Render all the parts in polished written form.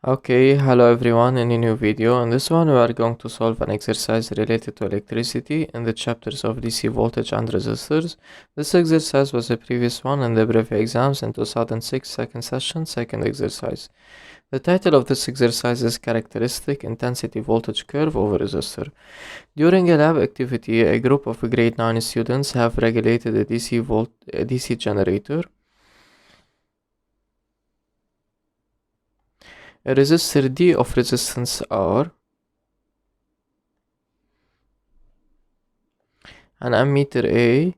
Okay, hello everyone. In a new video. In this one we are going to solve an exercise related to electricity in the chapters of DC voltage and resistors. This exercise was a previous one in the Brevet exams in 2006 second session, second exercise. The title of this exercise is Characteristic Intensity Voltage Curve of a Resistor. During a lab activity, a group of grade 9 students have regulated a DC generator, a resistor D of resistance R, an ammeter A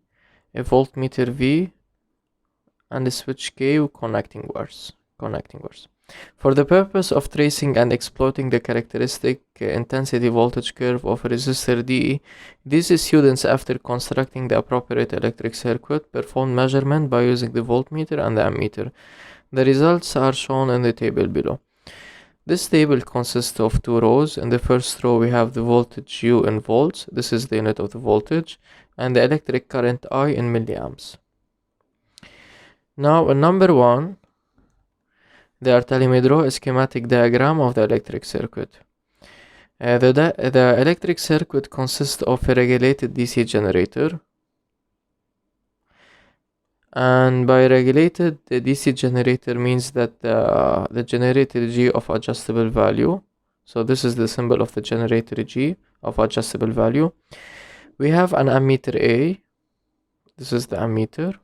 voltmeter V, and a switch K with connecting wires. For the purpose of tracing and exploiting the characteristic intensity voltage curve of a resistor D, these students, after constructing the appropriate electric circuit, performed measurement by using the voltmeter and the ammeter. The results are shown in the table below. This table consists of two rows. In the first row we have the voltage U in volts, this is the unit of the voltage, and the electric current I in milliamps. Now in number 1, they are telling me draw a schematic diagram of the electric circuit. The electric circuit consists of a regulated DC generator. And by regulated, the DC generator means that the generator G of adjustable value. So this is the symbol of the generator G of adjustable value. We have an ammeter A. This is the ammeter.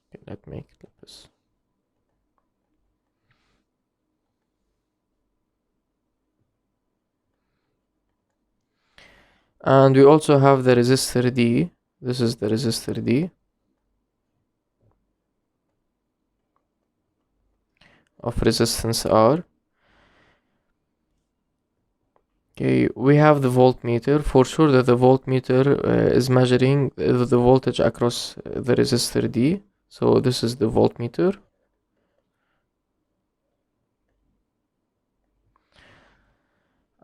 Okay, let's make it like this. And we also have the resistor D. This is the resistor D of resistance R. Okay, we have the voltmeter. For sure that the voltmeter is measuring the voltage across the resistor D. So this is the voltmeter.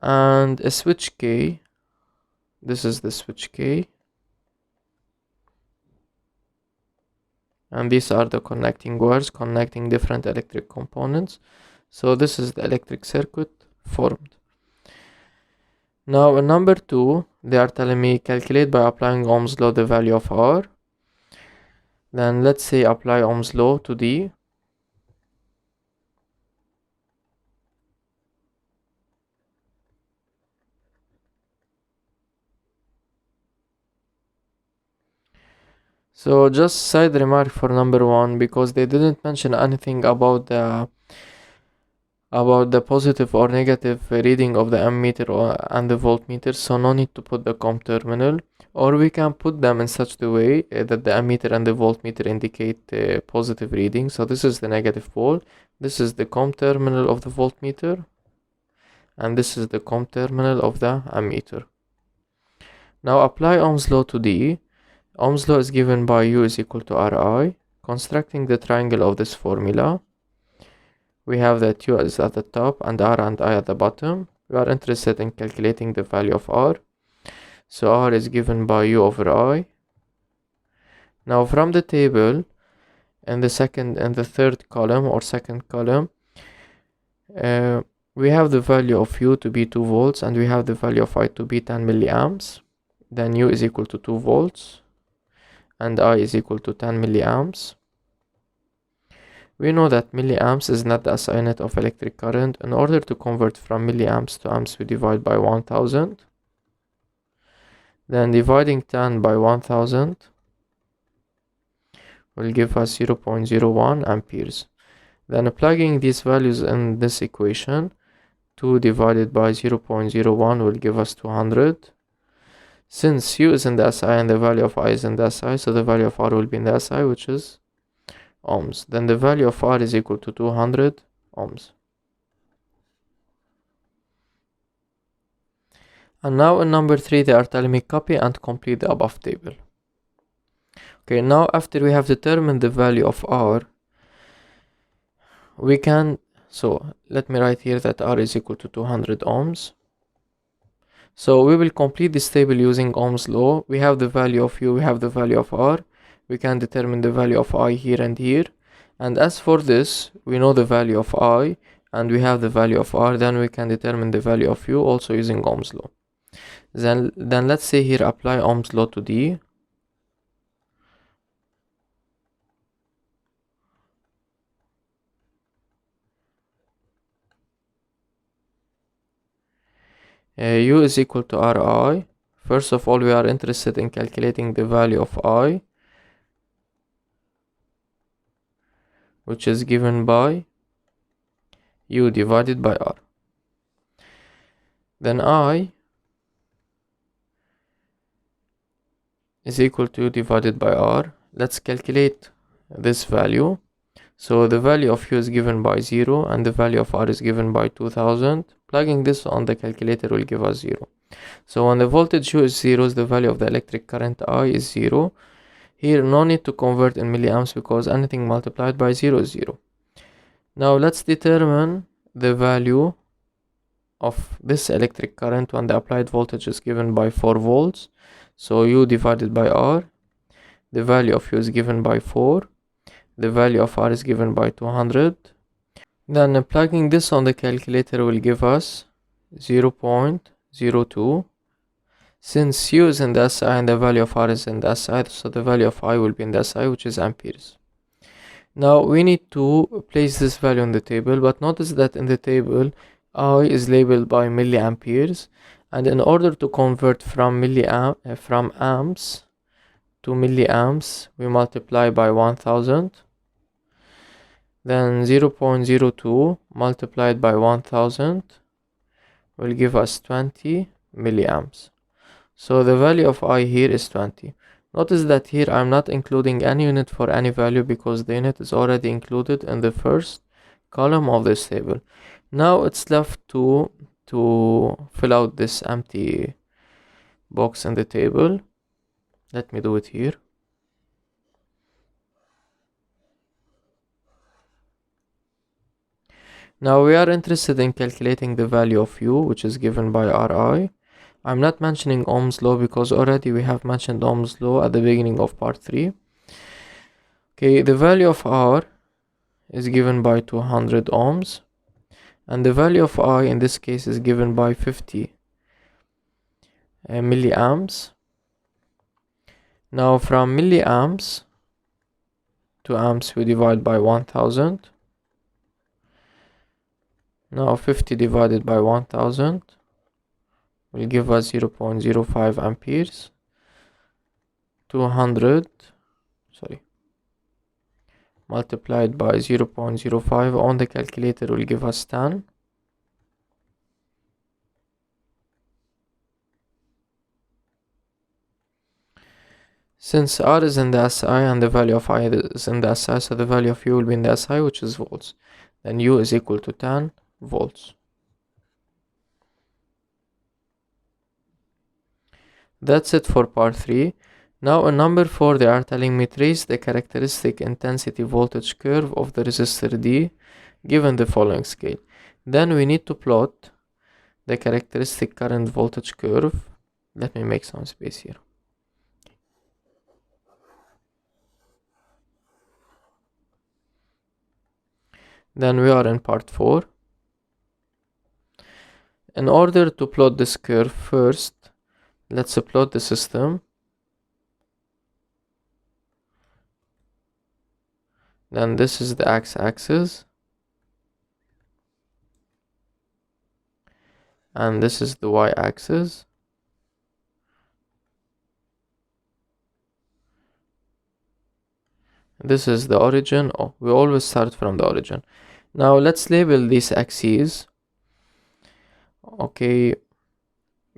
And a switch K. This is the switch K. And these are the connecting wires connecting different electric components. So this is the electric circuit formed. Now in number 2, they are telling me calculate by applying Ohm's law the value of R. Then let's say apply Ohm's law to D. So just side remark for number 1, because they didn't mention anything about the positive or negative reading of the ammeter and the voltmeter, so no need to put the COM terminal, or we can put them in such a way that the ammeter and the voltmeter indicate positive reading. So this is the negative pole, this is the COM terminal of the voltmeter, and this is the COM terminal of the ammeter. Now apply Ohm's law to D. Ohm's law is given by U is equal to Ri. Constructing the triangle of this formula, we have that U is at the top and R and I at the bottom. We are interested in calculating the value of R. So R is given by U over I. Now from the table, in the third column or second column, we have the value of U to be 2 volts and we have the value of I to be 10 milliamps. Then U is equal to 2 volts and I is equal to 10 milliamps. We know that milliamps is not the SI unit of electric current. In order to convert from milliamps to amps, we divide by 1000. Then dividing 10 by 1000 will give us 0.01 amperes. Then plugging these values in this equation, 2 divided by 0.01 will give us 200. Since U is in the SI and the value of I is in the SI, so the value of R will be in the SI, which is ohms. Then the value of R is equal to 200 ohms. And now in number 3, they are telling me copy and complete the above table. Okay, now after we have determined the value of R, we can, so let me write here that R is equal to 200 ohms. So we will complete this table using Ohm's law. We have the value of U, we have the value of R. We can determine the value of I here and here. And as for this, we know the value of I and we have the value of R, then we can determine the value of U also using Ohm's law. Then let's say here apply Ohm's law to D. U is equal to Ri. First of all, we are interested in calculating the value of I, which is given by U divided by R. Then I is equal to U divided by R. Let's calculate this value. So the value of U is given by 0 and the value of R is given by 2000. Plugging this on the calculator will give us 0. So when the voltage U is 0, the value of the electric current I is 0. Here no need to convert in milliamps because anything multiplied by 0 is 0. Now let's determine the value of this electric current when the applied voltage is given by 4 volts. So U divided by R. The value of U is given by 4. The value of R is given by 200. Then plugging this on the calculator will give us 0.02. Since U is in the SI and the value of R is in the SI, so the value of I will be in the SI, which is amperes. Now we need to place this value on the table, but notice that in the table I is labeled by milliamperes, and in order to convert from amps to milliamps, we multiply by 1000. Then 0.02 multiplied by 1000 will give us 20 milliamps. So the value of I here is 20. Notice that here I'm not including any unit for any value because the unit is already included in the first column of this table. Now it's left to fill out this empty box in the table. Let me do it here. Now we are interested in calculating the value of U, which is given by Ri. I'm not mentioning Ohm's law because already we have mentioned Ohm's law at the beginning of part 3. Okay, the value of R is given by 200 ohms and the value of I in this case is given by 50 milliamps. Now from milliamps to amps we divide by 1000. Now 50 divided by 1000 will give us 0.05 amperes. 200 multiplied by 0.05 on the calculator will give us 10. Since R is in the SI and the value of I is in the SI, so the value of U will be in the SI, which is volts. Then U is equal to 10 volts. That's it for part 3. Now in number 4 they are telling me trace the characteristic intensity voltage curve of the resistor D given the following scale. Then we need to plot the characteristic current voltage curve. Let me make some space here. Then we are in part 4. In order to plot this curve, first let's plot the system. Then this is the x-axis and this is the y-axis. This is the origin. Oh, we always start from the origin. Now let's label these axes. Okay,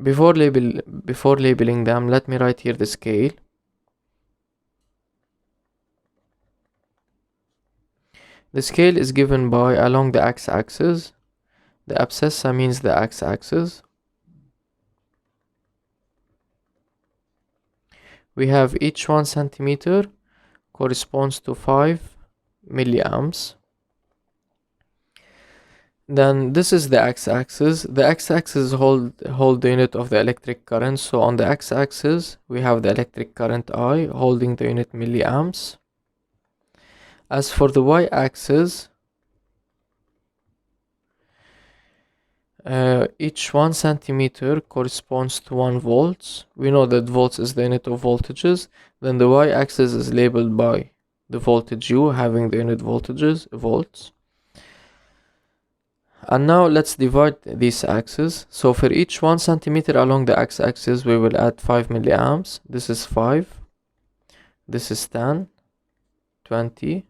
before labeling them, let me write here the scale. The scale is given by along the x-axis. The abscissa means the x-axis. We have each 1 centimeter corresponds to 5 milliamps. Then this is the x-axis. The x-axis hold the unit of the electric current. So on the x-axis we have the electric current I holding the unit milliamps. As for the y-axis, each 1 centimeter corresponds to 1 volts. We know that volts is the unit of voltages. Then the y-axis is labeled by the voltage U, having the unit voltages, volts. And now let's divide these axes. So for each 1 centimeter along the x-axis, we will add 5 milliamps. This is 5. This is 10, 20.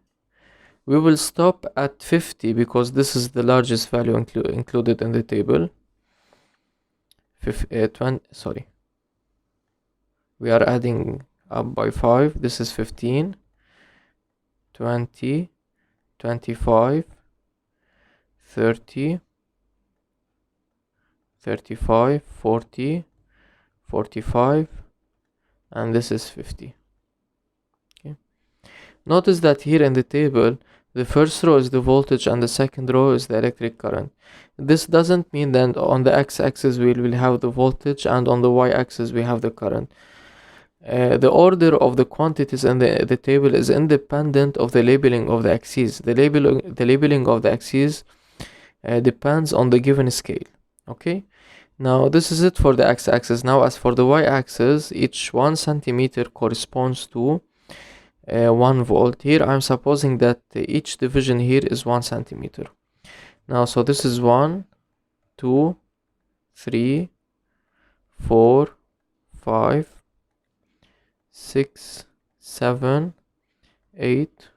We will stop at 50 because this is the largest value included in the table. 20, we are adding up by 5. This is 15, 20, 25, 30, 35, 40, 45, and this is 50. Okay. Notice that here in the table, the first row is the voltage and the second row is the electric current. This doesn't mean that on the x-axis we will have the voltage and on the y-axis we have the current. The order of the quantities in the table is independent of the labeling of the axes. The labeling of the axes depends on the given scale. Okay, now this is it for the x-axis. Now as for the y-axis, each 1 centimeter corresponds to 1 volt. Here I'm supposing that each division here is 1 centimeter. Now so this is 1, 2, 3, 4, 5, 6, 7, 8.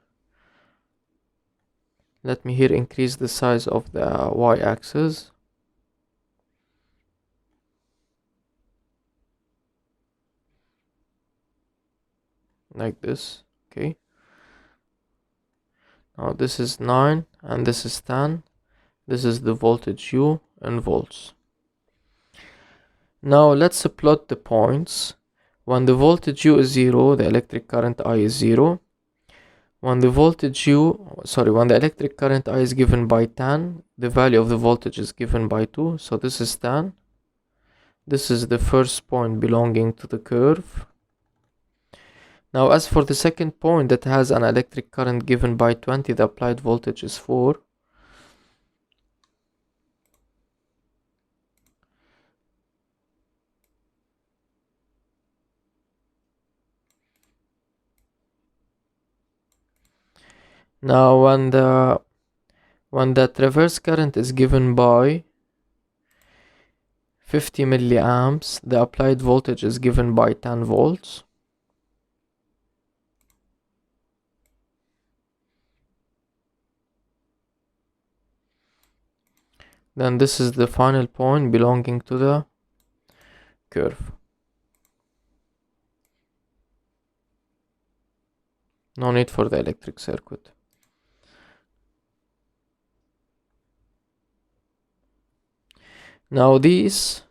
Let me here increase the size of the y-axis. Like this. Okay. Now this is 9 and this is 10. This is the voltage U in volts. Now let's plot the points. When the voltage U is 0, the electric current I is 0. When the electric current I is given by 10, the value of the voltage is given by 2. So this is 10. This is the first point belonging to the curve. Now as for the second point that has an electric current given by 20, the applied voltage is 4. Now when that reverse current is given by 50 milliamps, the applied voltage is given by 10 volts. Then this is the final point belonging to the curve. No need for the electric circuit. Now these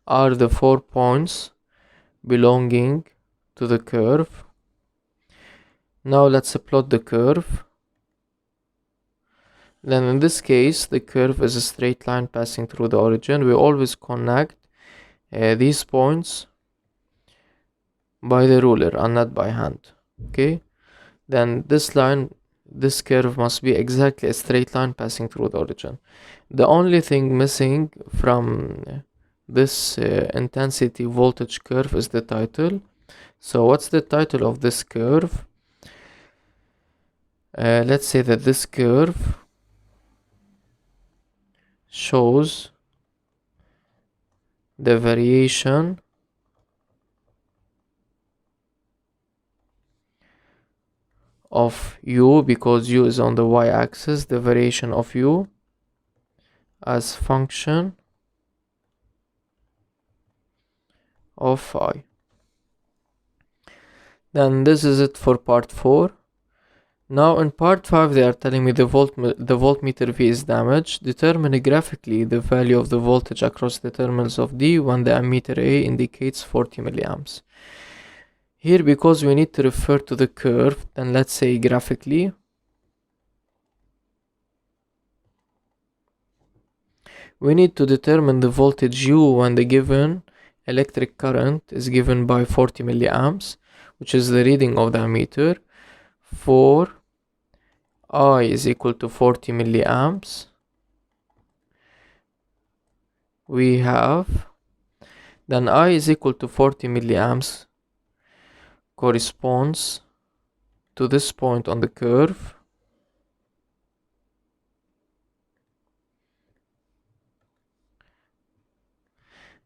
are the 4 points belonging to the curve. Now let's plot the curve. Then in this case, the curve is a straight line passing through the origin. We always connect these points by the ruler and not by hand. Okay, then this curve must be exactly a straight line passing through the origin. The only thing missing from this intensity voltage curve is the title. So what's the title of this curve? Let's say that this curve shows the variation of U, because U is on the y-axis, the variation of U as function of phi. Then this is it for part 4. Now in part 5 they are telling me the voltmeter V is damaged. Determine graphically the value of the voltage across the terminals of D when the ammeter A indicates 40 milliamps. Here, because we need to refer to the curve, then let's say graphically. We need to determine the voltage U when the given electric current is given by 40 milliamps. which is the reading of the ammeter, for I is equal to 40 milliamps, we have, then I is equal to 40 milliamps corresponds to this point on the curve,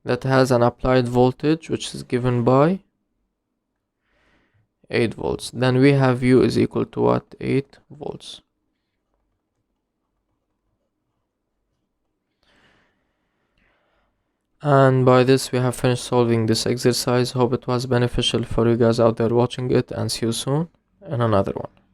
that has an applied voltage which is given by 8 volts. Then we have U is equal to what? 8 volts. And by this we have finished solving this exercise. Hope it was beneficial for you guys out there watching it, and see you soon in another one.